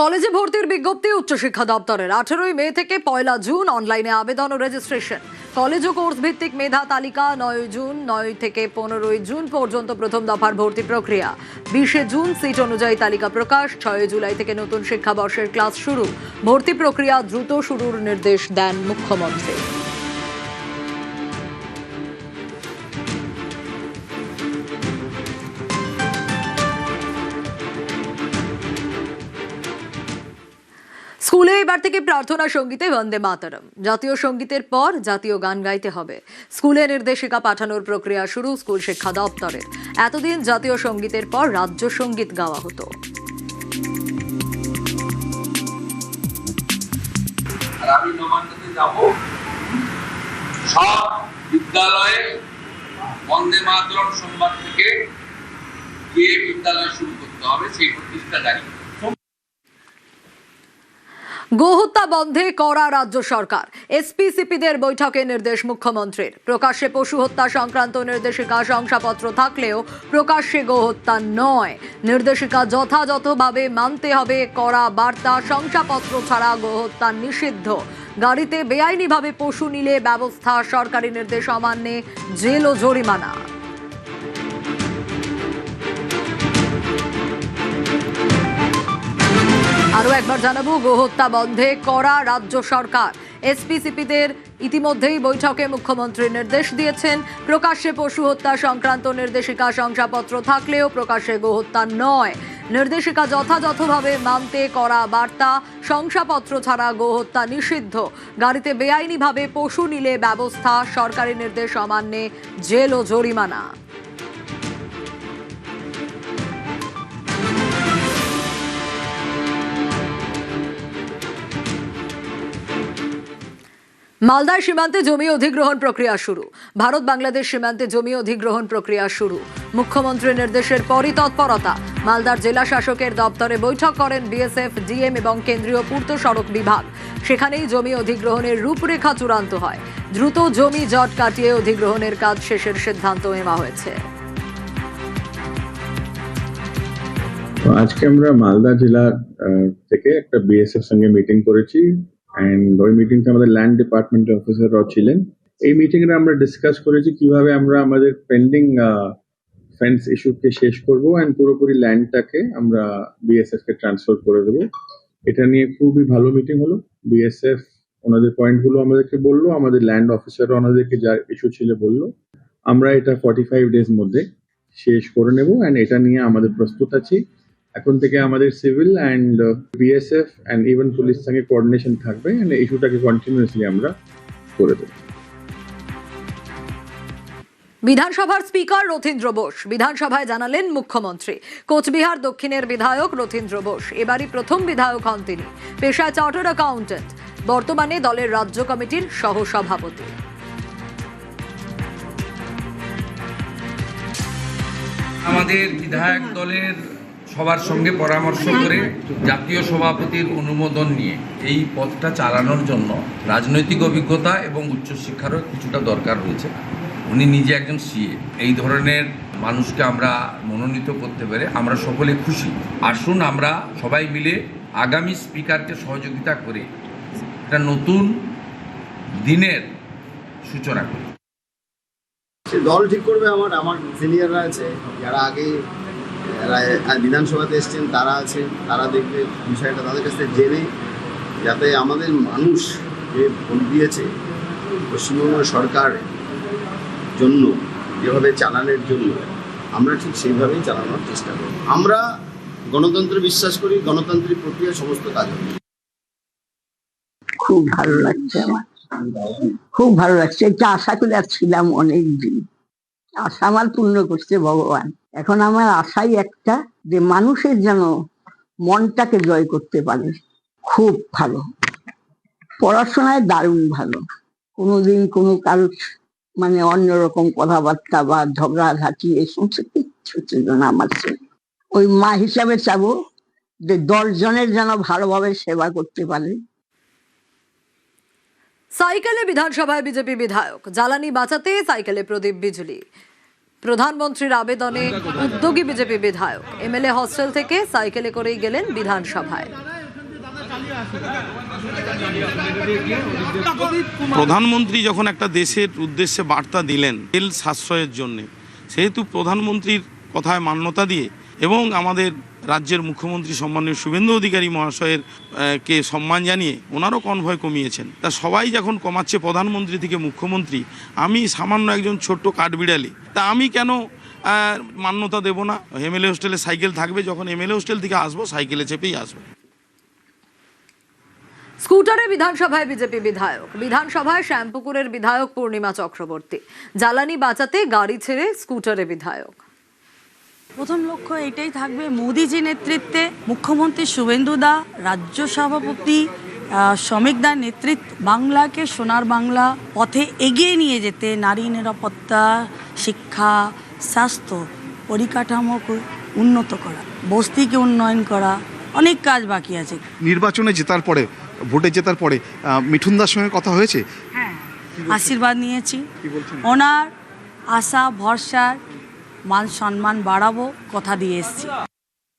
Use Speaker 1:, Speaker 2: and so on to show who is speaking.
Speaker 1: কলেজে ভর্তির বিজ্ঞপ্তি উচ্চশিক্ষা দপ্তরের 18 মে থেকে 1 জুন অনলাইনে আবেদন ও রেজিস্ট্রেশন। কলেজ ও কোর্স ভিত্তিক মেধা তালিকা 9 জুন, 9 থেকে 15 জুন পর্যন্ত প্রথম দফার ভর্তি প্রক্রিয়া। 20 জুন সিট অনুযায়ী তালিকা প্রকাশ। 6 জুলাই থেকে নতুন শিক্ষাবর্ষের ক্লাস শুরু। ভর্তি প্রক্রিয়া দ্রুত শুরুর নির্দেশ দেন মুখ্যমন্ত্রী। স্কুলে এবার থেকে প্রার্থনা সঙ্গীতে বন্দে মাতরম। জাতীয় সঙ্গীতের পর জাতীয় গান গাইতে হবে। স্কুলে নির্দেশিকা পাঠানোর প্রক্রিয়া শুরু স্কুল শিক্ষা দপ্তরের। এতদিন জাতীয় সঙ্গীতের পর রাজ্য সঙ্গীত গাওয়া হতো।
Speaker 2: আমি নবান্নতে যাব, সব বিদ্যালয়ে বন্দে মাতরম সোমবার থেকে গিয়ে বিদ্যালয় শুরু করতে হবে, সেই প্রতিষ্ঠা জারি।
Speaker 1: গোহত্যা বন্ধে কড়া রাজ্য সরকার। এসপি-সিপিদের বৈঠকে নির্দেশ মুখ্যমন্ত্রীর। প্রকাশ্যে পশু হত্যা সংক্রান্ত নির্দেশিকা শংসাপত্র থাকলেও প্রকাশ্যে গোহত্যা নয়। নির্দেশিকা যথাযথভাবে মানতে হবে। কড়া বার্তা, শংসাপত্র ছাড়া গোহত্যা নিষিদ্ধ। গাড়িতে বেআইনিভাবে পশু নিলে ব্যবস্থা। সরকারি নির্দেশ অমান্যে জেল ও জরিমানা। আরও একবার জানাবো, গোহত্যা বন্ধে কড়া রাজ্য সরকার। এসপি-সিপিদের ইতিমধ্যেই বৈঠকে মুখ্যমন্ত্রী নির্দেশ দিয়েছেন। প্রকাশ্যে পশু হত্যা সংক্রান্ত নির্দেশিকা শংসাপত্র থাকলেও প্রকাশ্যে গোহত্যা নয়। নির্দেশিকা যথাযথভাবে মানতে কড়া বার্তা। শংসাপত্র ছাড়া গোহত্যা নিষিদ্ধ। গাড়িতে বেআইনিভাবে পশু নিলে ব্যবস্থা। সরকারি নির্দেশ অমান্যে জেল ও জরিমানা। মালদার সীমান্তে জমি অধিগ্রহণ প্রক্রিয়া শুরু। ভারত বাংলাদেশ সীমান্তে জমি অধিগ্রহণ প্রক্রিয়া শুরু। মুখ্যমন্ত্রীর নির্দেশের পরই তৎপরতা। মালদার জেলা শাসকের দপ্তরে বৈঠক করেন বিএসএফ, ডিএম এবং কেন্দ্রীয় পূর্ত সড়ক বিভাগ। সেখানেই জমি অধিগ্রহণের রূপরেখা চূড়ান্ত হয়। দ্রুত জমি জট কাটিয়ে অধিগ্রহণের কাজ শেষের সিদ্ধান্ত নেওয়া হয়েছে।
Speaker 3: আজকে আমরা মালদা জেলা থেকে একটা বিএসএফ সঙ্গে মিটিং করেছি। ওই মিটিংটা আমাদের ল্যান্ড ডিপার্টমেন্টের অফিসাররাও ছিলেন। এই মিটিং এ আমরা ডিসকাস করেছি কিভাবে আমরা আমাদের পেন্ডিং ফেন্স ইস্যুকে শেষ করব এন্ড পুরোপুরি ল্যান্ডটাকে আমরা বিএসএফ কে ট্রান্সফার করে দেবো। এটা নিয়ে খুবই ভালো মিটিং হলো। বিএসএফ ওনাদের পয়েন্টগুলো আমাদেরকে বললো, আমাদের ল্যান্ড অফিসাররা ওনাদেরকে যা ইস্যু ছিল বললো। আমরা এটা 45 ডেজ মধ্যে শেষ করে নেব এন্ড এটা নিয়ে আমাদের প্রস্তুত আছি। এখন থেকে আমাদের civil and BSF and even police সঙ্গে কোঅর্ডিনেশন থাকবে এন্ড ইস্যুটাকে কন্টিনিউয়াসলি আমরা করে দেব।
Speaker 1: বিধানসভার স্পিকার রথীন্দ্র বোস বিধানসভায় জানালেন মুখ্যমন্ত্রী। কোচবিহার দক্ষিণের বিধায়ক রথীন্দ্র বোস এবারই প্রথম বিধায়ক হন তিনি। পেশায় চার্টার্ড অ্যাকাউন্টেন্ট, বর্তমানে দলের রাজ্য কমিটির সহসভাপতি।
Speaker 2: আমাদের বিধায়ক দলের সবার সঙ্গে পরামর্শ করে জাতীয় সভাপতির অনুমোদন নিয়ে এই পথটা চালানোর জন্য রাজনৈতিক অভিজ্ঞতা এবং উচ্চশিক্ষারও কিছুটা দরকার রয়েছে। উনি নিজে একজন সিএ। এই ধরনের মানুষকে আমরা মনোনীত করতে পেরে আমরা সকলে খুশি। আসুন আমরা সবাই মিলে আগামী স্পিকারকে সহযোগিতা করে একটা নতুন দিনের সূচনা করি।
Speaker 4: দল ঠিক করবে। আমার সিনিয়ররা আছে, যারা আগে বিধানসভাতে এসছেন তারা আছে, তারা দেখবে বিষয়টা তাদের কাছ থেকে জেনে, যাতে আমাদের মানুষ যে ভোট দিয়েছে পশ্চিমবঙ্গ সরকার জন্য যেভাবে চালানোর জন্য, আমরা ঠিক সেইভাবেই চালানোর চেষ্টা করি। আমরা গণতন্ত্রে বিশ্বাস করি, গণতান্ত্রিক প্রক্রিয়া সমস্ত কাজ হবে।
Speaker 5: খুব ভালো লাগছে, আমার খুব ভালো লাগছে। এটা আশা করে আসছিলাম অনেক দিন। আশা আমার পূর্ণ করছে ভগবান। এখন আমার আশাই একটা, যে মানুষের যেন মনটাকে জয় করতে পারে। খুব ভালো, পড়াশোনায় দারুণ ভালো। কোনোদিন কোনো কারোর মানে অন্যরকম কথাবার্তা বা ঝগড়াঝাঁটি এই সমস্ত কিচ্ছু ছিল না আমার ছেলে। ওই মা হিসাবে চাবো যে 10 জনের যেন ভালোভাবে সেবা করতে পারে।
Speaker 1: সাইকেলে বিধানসভায় বিজেপি বিধায়ক। জ্বালানি বাঁচাতে সাইকেলে প্রদীপ বিজলি। প্রধানমন্ত্রীর আবেদনে উদ্যোগী বিজেপি বিধায়ক। এমএলএ হস্টেল থেকে সাইকেলে করেই গেলেন বিধানসভায়।
Speaker 6: প্রধানমন্ত্রী যখন একটা দেশের উদ্দেশ্যে বার্তা দিলেন তেল সাশ্রয়ের জন্যে, সেহেতু প্রধানমন্ত্রীর কথায় মান্যতা দিয়ে এবং আমাদের রাজ্যের মুখ্যমন্ত্রী সম্মানীয় শুভেন্দু অধিকারী মহাশয়ের কে সম্মান জানিয়ে ওনারও কনভয় কমিয়েছেন। তা সবাই যখন কমাচ্ছে প্রধানমন্ত্রী থেকে মুখ্যমন্ত্রী, আমি সামান্য একজন ছোট্ট কাঠবিড়ালি, তা আমি কেন মান্যতা দেব না? এমএলএ হোস্টেলে সাইকেল থাকবে, যখন এমএলএ হোস্টেল থেকে আসবো সাইকেলে চেপেই আসবো।
Speaker 1: স্কুটারে বিধানসভায় বিজেপি বিধায়ক, বিধানসভায় শ্যামপুকুরের বিধায়ক পূর্ণিমা চক্রবর্তী, জ্বালানি বাঁচাতে গাড়ি ছেড়ে স্কুটারে বিধায়ক।
Speaker 7: প্রথম লক্ষ্য এটাই থাকবে, মোদিজি নেতৃত্বে মুখ্যমন্ত্রী শুভেন্দুদা, রাজ্য সভাপতি শ্রমিকদার নেতৃত্বে বাংলাকে সোনার বাংলা পথে এগিয়ে নিয়ে যেতে, নারী নিরাপত্তা, শিক্ষা, স্বাস্থ্য, পরিকাঠামোকে উন্নত করা, বস্তিকে উন্নয়ন করা, অনেক কাজ বাকি আছে।
Speaker 8: নির্বাচনে জেতার পরে, ভোটে জেতার পরে মিঠুনদার সঙ্গে কথা হয়েছে?
Speaker 7: হ্যাঁ, আশীর্বাদ নিয়েছি। ওনার আশা ভরসার মান সম্মান বাড়াবো কথা দিয়ে এসেছি।